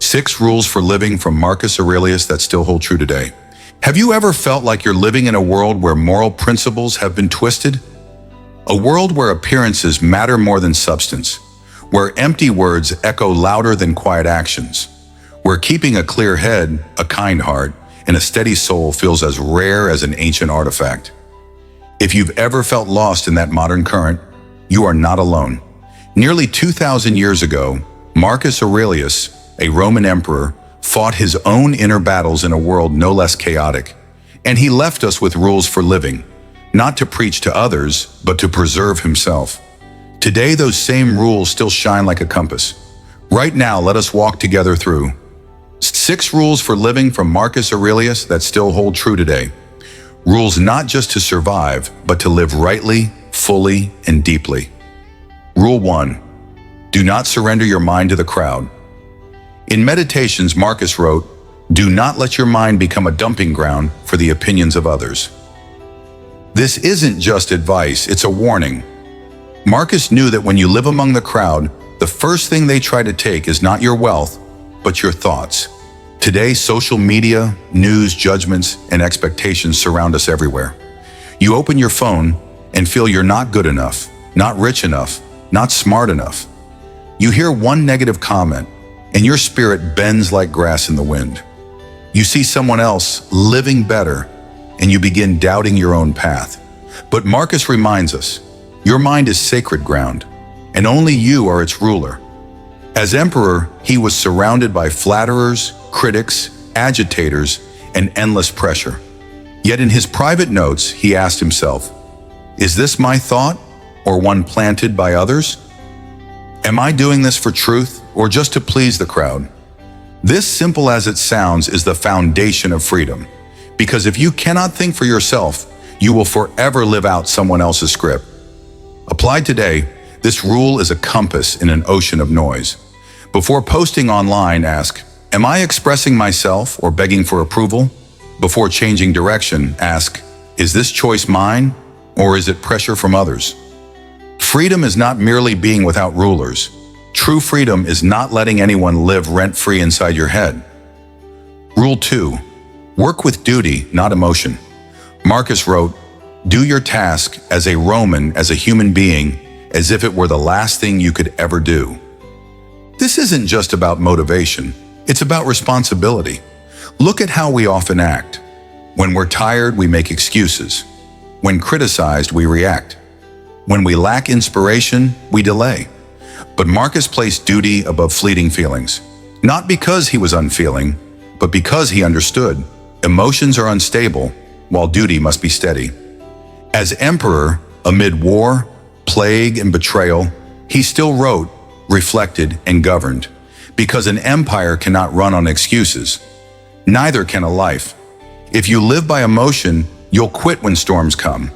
6 rules for living from Marcus Aurelius that still hold true today. Have you ever felt like you're living in a world where moral principles have been twisted? A world where appearances matter more than substance, where empty words echo louder than quiet actions, where keeping a clear head, a kind heart, and a steady soul feels as rare as an ancient artifact. If you've ever felt lost in that modern current, you are not alone. Nearly 2,000 years ago, Marcus Aurelius, a Roman emperor, fought his own inner battles in a world no less chaotic, and he left us with rules for living, not to preach to others, but to preserve himself. Today, those same rules still shine like a compass. Right now, let us walk together through 6 rules for living from Marcus Aurelius that still hold true today. Rules not just to survive, but to live rightly, fully, and deeply. Rule 1. Do not surrender your mind to the crowd. In Meditations, Marcus wrote, "Do not let your mind become a dumping ground for the opinions of others." This isn't just advice, it's a warning. Marcus knew that when you live among the crowd, the first thing they try to take is not your wealth, but your thoughts. Today, social media, news, judgments, and expectations surround us everywhere. You open your phone and feel you're not good enough, not rich enough, not smart enough. You hear one negative comment, and your spirit bends like grass in the wind. You see someone else living better, and you begin doubting your own path. But Marcus reminds us, your mind is sacred ground, and only you are its ruler. As emperor, he was surrounded by flatterers, critics, agitators, and endless pressure. Yet in his private notes, he asked himself, "Is this my thought, or one planted by others? Am I doing this for truth, or just to please the crowd?" This, simple as it sounds, is the foundation of freedom. Because if you cannot think for yourself, you will forever live out someone else's script. Applied today, this rule is a compass in an ocean of noise. Before posting online, ask, "Am I expressing myself or begging for approval?" Before changing direction, ask, "Is this choice mine, or is it pressure from others?" Freedom is not merely being without rulers. True freedom is not letting anyone live rent-free inside your head. Rule 2. Work with duty, not emotion. Marcus wrote, "Do your task as a Roman, as a human being, as if it were the last thing you could ever do." This isn't just about motivation, it's about responsibility. Look at how we often act. When we're tired, we make excuses. When criticized, we react. When we lack inspiration, we delay. But Marcus placed duty above fleeting feelings. Not because he was unfeeling, but because he understood emotions are unstable, while duty must be steady. As emperor, amid war, plague, and betrayal, he still wrote, reflected, and governed. Because an empire cannot run on excuses. Neither can a life. If you live by emotion, you'll quit when storms come.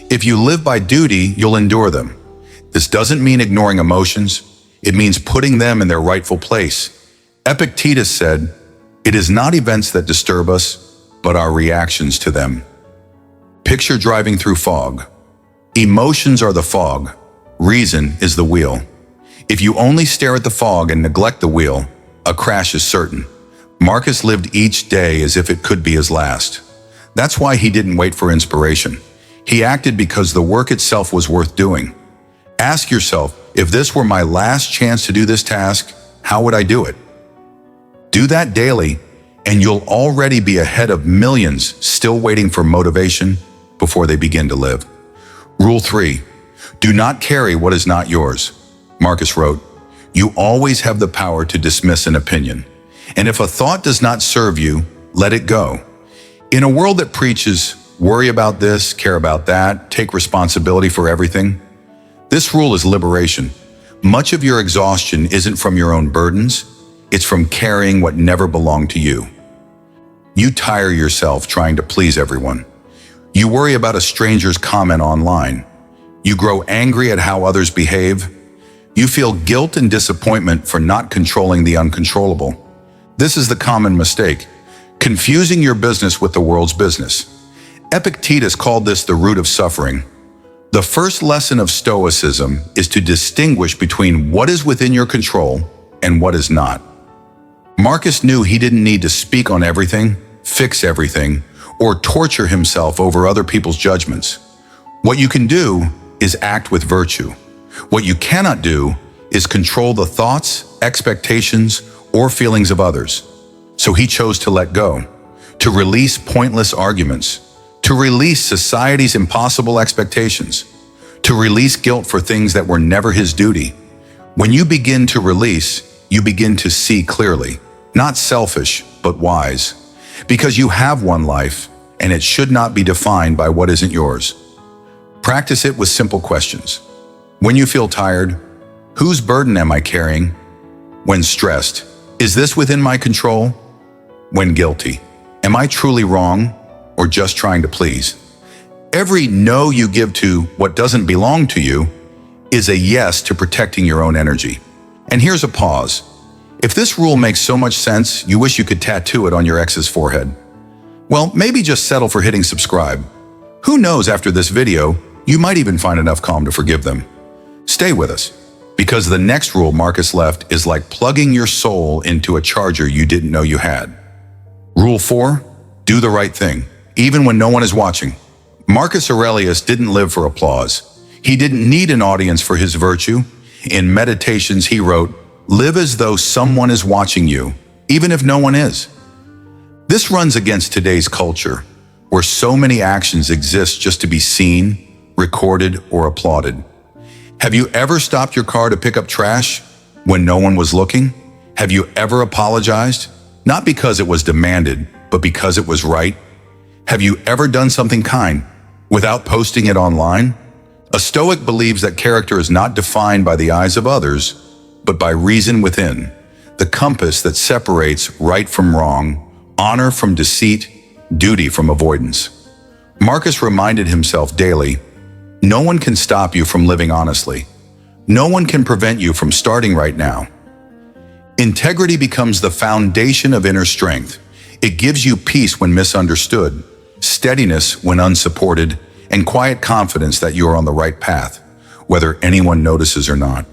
If you live by duty, you'll endure them. This doesn't mean ignoring emotions. It means putting them in their rightful place. Epictetus said, "It is not events that disturb us, but our reactions to them." Picture driving through fog. Emotions are the fog. Reason is the wheel. If you only stare at the fog and neglect the wheel, a crash is certain. Marcus lived each day as if it could be his last. That's why he didn't wait for inspiration. He acted because the work itself was worth doing. Ask yourself, if this were my last chance to do this task, how would I do it? Do that daily, and you'll already be ahead of millions still waiting for motivation before they begin to live. Rule 3. Do not carry what is not yours. Marcus wrote, "You always have the power to dismiss an opinion. And if a thought does not serve you, let it go." In a world that preaches, worry about this, care about that, take responsibility for everything, this rule is liberation. Much of your exhaustion isn't from your own burdens, it's from carrying what never belonged to you. You tire yourself trying to please everyone. You worry about a stranger's comment online. You grow angry at how others behave. You feel guilt and disappointment for not controlling the uncontrollable. This is the common mistake, confusing your business with the world's business. Epictetus called this the root of suffering. The first lesson of Stoicism is to distinguish between what is within your control and what is not. Marcus knew he didn't need to speak on everything, fix everything, or torture himself over other people's judgments. What you can do is act with virtue. What you cannot do is control the thoughts, expectations, or feelings of others. So he chose to let go, to release pointless arguments, to release society's impossible expectations, to release guilt for things that were never his duty. When you begin to release, you begin to see clearly, not selfish, but wise, because you have one life, and it should not be defined by what isn't yours. Practice it with simple questions. When you feel tired, whose burden am I carrying? When stressed, is this within my control? When guilty, am I truly wrong or just trying to please? Every no you give to what doesn't belong to you is a yes to protecting your own energy. And here's a pause. If this rule makes so much sense, you wish you could tattoo it on your ex's forehead. Well, maybe just settle for hitting subscribe. Who knows, after this video, you might even find enough calm to forgive them. Stay with us, because the next rule Marcus left is like plugging your soul into a charger you didn't know you had. Rule 4, do the right thing, even when no one is watching. Marcus Aurelius didn't live for applause. He didn't need an audience for his virtue. In Meditations, he wrote, "Live as though someone is watching you, even if no one is." This runs against today's culture, where so many actions exist just to be seen, recorded, or applauded. Have you ever stopped your car to pick up trash when no one was looking? Have you ever apologized? Not because it was demanded, but because it was right? Have you ever done something kind without posting it online? A Stoic believes that character is not defined by the eyes of others, but by reason within, the compass that separates right from wrong, honor from deceit, duty from avoidance. Marcus reminded himself daily, no one can stop you from living honestly. No one can prevent you from starting right now. Integrity becomes the foundation of inner strength. It gives you peace when misunderstood, steadiness when unsupported, and quiet confidence that you are on the right path, whether anyone notices or not.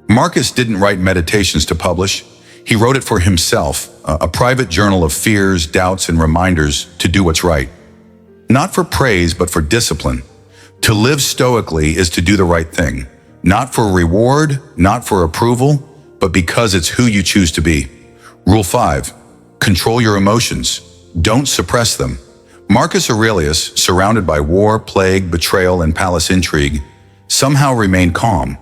Marcus didn't write Meditations to publish. He wrote it for himself, a private journal of fears, doubts, and reminders to do what's right. Not for praise, but for discipline. To live stoically is to do the right thing, not for reward, not for approval, but because it's who you choose to be. Rule 5, control your emotions. Don't suppress them. Marcus Aurelius, surrounded by war, plague, betrayal, and palace intrigue, somehow remained calm.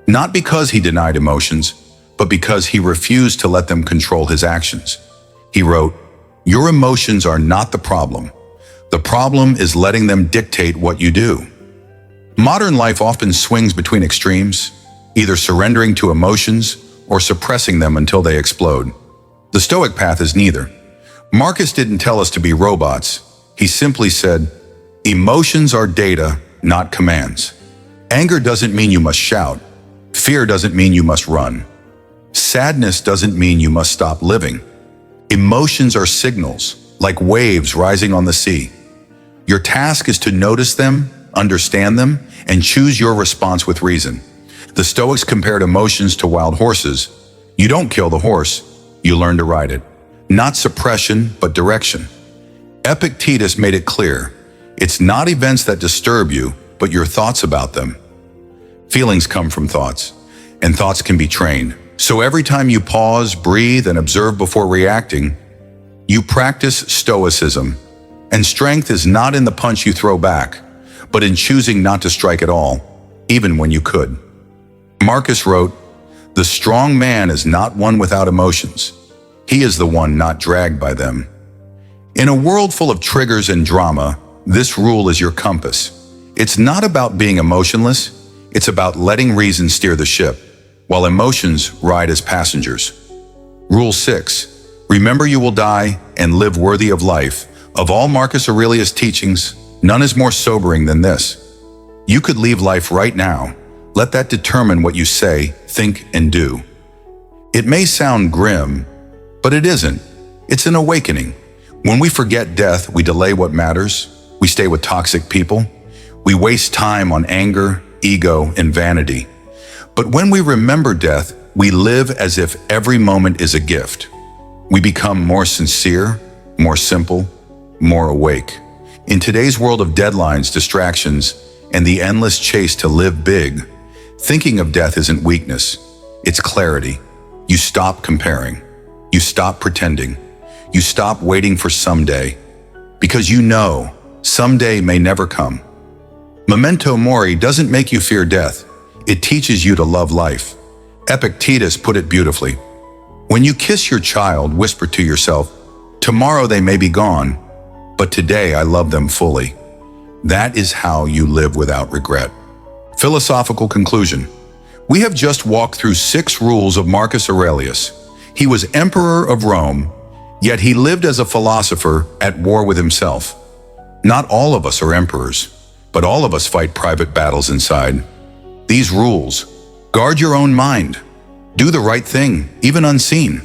Not because he denied emotions, but because he refused to let them control his actions. He wrote, "Your emotions are not the problem. The problem is letting them dictate what you do." Modern life often swings between extremes, either surrendering to emotions or suppressing them until they explode. The Stoic path is neither. Marcus didn't tell us to be robots. He simply said, emotions are data, not commands. Anger doesn't mean you must shout. Fear doesn't mean you must run. Sadness doesn't mean you must stop living. Emotions are signals, like waves rising on the sea. Your task is to notice them, understand them, and choose your response with reason. The Stoics compared emotions to wild horses. You don't kill the horse, you learn to ride it. Not suppression, but direction. Epictetus made it clear, it's not events that disturb you, but your thoughts about them. Feelings come from thoughts, and thoughts can be trained. So every time you pause, breathe, and observe before reacting, you practice Stoicism. And strength is not in the punch you throw back, but in choosing not to strike at all, even when you could. Marcus wrote, "The strong man is not one without emotions. He is the one not dragged by them." In a world full of triggers and drama, this rule is your compass. It's not about being emotionless, it's about letting reason steer the ship, while emotions ride as passengers. Rule 6, remember you will die and live worthy of life. Of all Marcus Aurelius' teachings, none is more sobering than this. You could leave life right now. Let that determine what you say, think, and do. It may sound grim, but it isn't. It's an awakening. When we forget death, we delay what matters. We stay with toxic people. We waste time on anger, ego, and vanity. But when we remember death, we live as if every moment is a gift. We become more sincere, more simple, more awake. In today's world of deadlines, distractions, and the endless chase to live big, thinking of death isn't weakness, it's clarity. You stop comparing. You stop pretending. You stop waiting for someday, because you know someday may never come. Memento mori doesn't make you fear death. It teaches you to love life. Epictetus put it beautifully. When you kiss your child, whisper to yourself, tomorrow they may be gone, but today I love them fully. That is how you live without regret. Philosophical conclusion. We have just walked through 6 rules of Marcus Aurelius. He was emperor of Rome, yet he lived as a philosopher at war with himself. Not all of us are emperors, but all of us fight private battles inside. These rules: guard your own mind. Do the right thing, even unseen.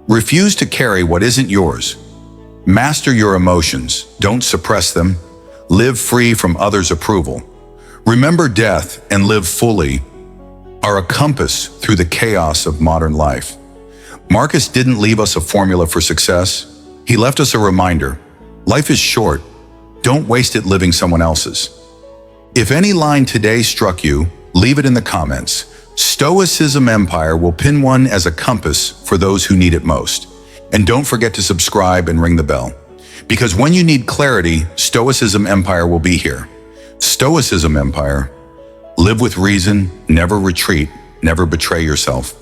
Refuse to carry what isn't yours. Master your emotions. Don't suppress them. Live free from others' approval. Remember death and live fully are a compass through the chaos of modern life. Marcus didn't leave us a formula for success. He left us a reminder. Life is short. Don't waste it living someone else's. If any line today struck you, leave it in the comments. Stoicism Empire will pin one as a compass for those who need it most. And don't forget to subscribe and ring the bell. Because when you need clarity, Stoicism Empire will be here. Stoicism Empire. Live with reason, never retreat, never betray yourself.